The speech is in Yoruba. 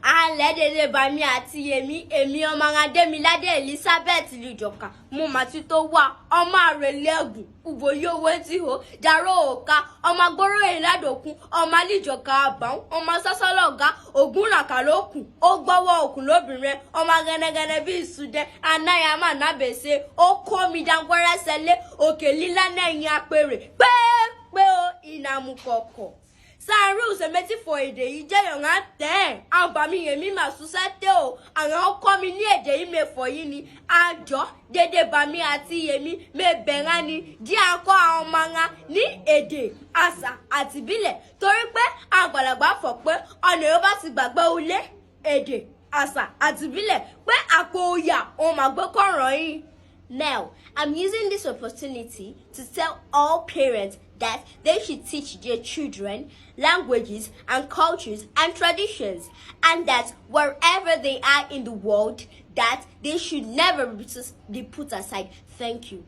Alẹ́dẹ̀dẹ̀ bami àti èmi ọmọ Adémiládé Elizabeth Lijoka. Mo mà ti tó wá ọmọ àrẹ̀lẹ́gùn uboyo weti ho jaro oka ọmọ agboro ìládòkun ọmọ Lijoka àbáwọn ọmọ sásálọ̀gá ògúnràkà lókun ó gbọ́wọ́ òkun lóbìnrin ọmọ gẹ́nẹ́gẹ́nẹ́ bí ìsúdẹ anáyàmá nábèsè ó kó mi dáńgbọ́rẹ́ sẹ́lé òkè lílá nẹ́yìn apèrè pé o ìnàmú kọ̀ọ̀kọ̀. Saru se meti for èdè yìí jẹ́ yọ̀ngá tẹ́ àbámi yẹ̀mí mà súnṣẹ́ tẹ́ o àwọn ọkọ mi ní èdè yìí mẹ́fọ̀ yìí ni àjọ dédé bami àti yẹ̀mí mẹ́bẹ̀rẹ̀ ni jí akọ àwọn ọmọ wọn ní èdè àṣà àti ìbílẹ̀ torí pé àgbàlagbà fọ̀ pé ọ̀nà yóò bá ti gbàgbé ulé èdè àṣà àti ìbílẹ̀ pé àpò òyà òun màgbé kọ̀ọ̀rọ̀ yìí. Now, I'm using this opportunity to tell all parents that they should teach their children languages and cultures and traditions, and that wherever they are in the world, that they should never be put aside. Thank you.